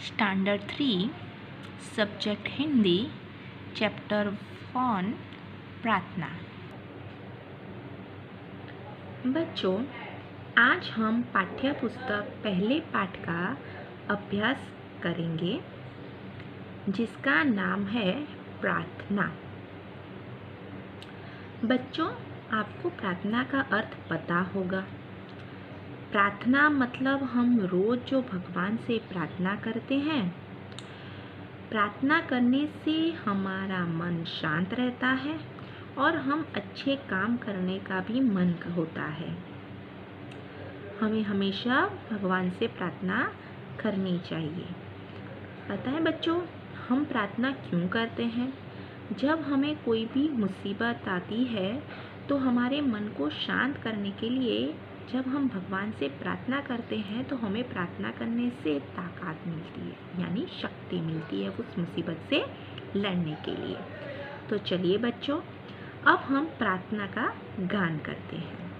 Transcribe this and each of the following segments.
Standard 3 subject Hindi chapter 1 प्रार्थना। बच्चों, आज हम पाठ्य पुस्तक पहले पाठ का अभ्यास करेंगे जिसका नाम है प्रार्थना। बच्चों, आपको प्रार्थना का अर्थ पता होगा। प्रार्थना मतलब हम रोज जो भगवान से प्रार्थना करते हैं। प्रार्थना करने से हमारा मन शांत रहता है और हम अच्छे काम करने का भी मन होता है। हमें हमेशा भगवान से प्रार्थना करनी चाहिए। पता है बच्चों, हम प्रार्थना क्यों करते हैं? जब हमें कोई भी मुसीबत आती है तो हमारे मन को शांत करने के लिए जब हम भगवान से प्रार्थना करते हैं तो हमें प्रार्थना करने से ताकत मिलती है, यानी शक्ति मिलती है उस मुसीबत से लड़ने के लिए। तो चलिए बच्चों, अब हम प्रार्थना का गान करते हैं।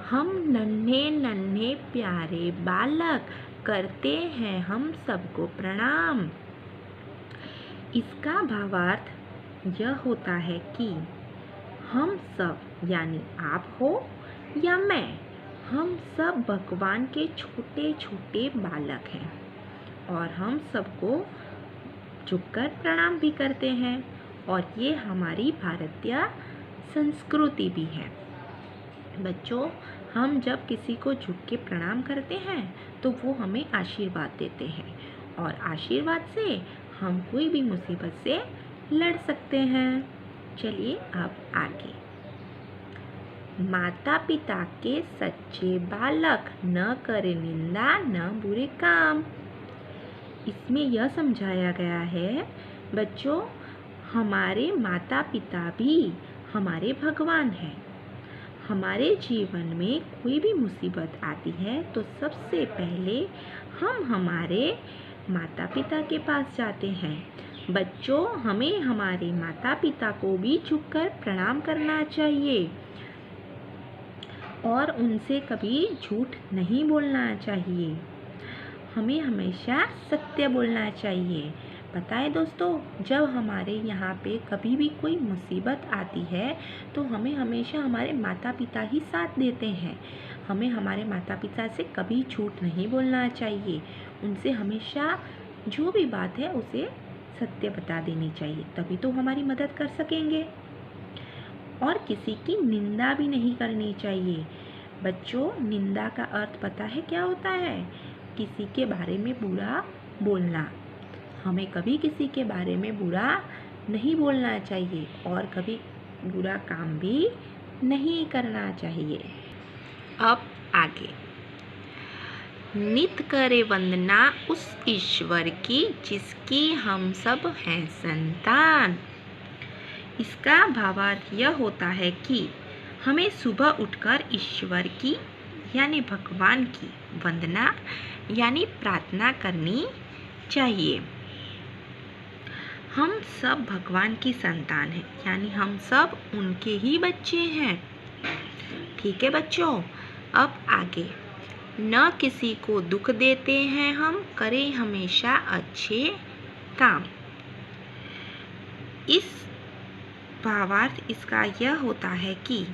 हम नन्हे नन्हे प्यारे बालक करते हैं हम सबको प्रणाम। इसका भावार्थ यह होता है कि हम सब, यानी आप हो या मैं, हम सब भगवान के छोटे छोटे बालक हैं और हम सबको झुककर प्रणाम भी करते हैं और ये हमारी भारतीय संस्कृति भी है। बच्चों, हम जब किसी को झुक के प्रणाम करते हैं तो वो हमें आशीर्वाद देते हैं और आशीर्वाद से हम कोई भी मुसीबत से लड़ सकते हैं। चलिए अब आगे। माता पिता के सच्चे बालक न करे निंदा न बुरे काम। इसमें यह समझाया गया है बच्चों, हमारे माता पिता भी हमारे भगवान हैं। हमारे जीवन में कोई भी मुसीबत आती है तो सबसे पहले हम हमारे माता पिता के पास जाते हैं। बच्चों, हमें हमारे माता पिता को भी झुककर प्रणाम करना चाहिए और उनसे कभी झूठ नहीं बोलना चाहिए। हमें हमेशा सत्य बोलना चाहिए। पता है दोस्तों, जब हमारे यहाँ पे कभी भी कोई मुसीबत आती है तो हमें हमेशा हमारे माता पिता ही साथ देते हैं। हमें हमारे माता पिता से कभी झूठ नहीं बोलना चाहिए। उनसे हमेशा जो भी बात है उसे सत्य बता देनी चाहिए, तभी तो हमारी मदद कर सकेंगे। और किसी की निंदा भी नहीं करनी चाहिए। बच्चों, निंदा का अर्थ पता है क्या होता है? किसी के बारे में बुरा बोलना। हमें कभी किसी के बारे में बुरा नहीं बोलना चाहिए और कभी बुरा काम भी नहीं करना चाहिए। अब आगे। नित करे वंदना उस ईश्वर की जिसकी हम सब हैं संतान। इसका भावार्थ यह होता है कि हमें सुबह उठकर ईश्वर की यानी भगवान की वंदना यानी प्रार्थना करनी चाहिए। हम सब भगवान की संतान हैं, यानी हम सब उनके ही बच्चे हैं। ठीक है बच्चों, अब आगे। न किसी को दुख देते हैं हम, करें हमेशा अच्छे काम। इस भावार्थ इसका यह होता है कि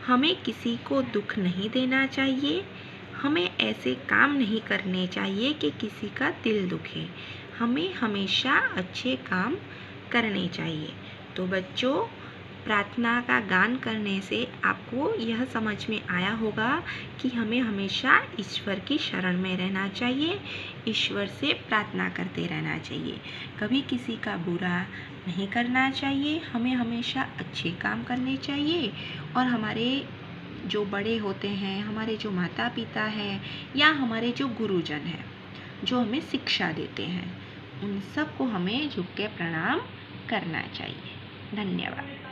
हमें किसी को दुख नहीं देना चाहिए। हमें ऐसे काम नहीं करने चाहिए कि किसी का दिल दुखे। हमें हमेशा अच्छे काम करने चाहिए। तो बच्चों, प्रार्थना का गान करने से आपको यह समझ में आया होगा कि हमें हमेशा ईश्वर की शरण में रहना चाहिए, ईश्वर से प्रार्थना करते रहना चाहिए। कभी किसी का बुरा नहीं करना चाहिए। हमें हमेशा अच्छे काम करने चाहिए और हमारे जो बड़े होते हैं, हमारे जो माता पिता हैं या हमारे जो गुरुजन हैं जो हमें शिक्षा देते हैं, उन सबको हमें झुक के प्रणाम करना चाहिए। धन्यवाद।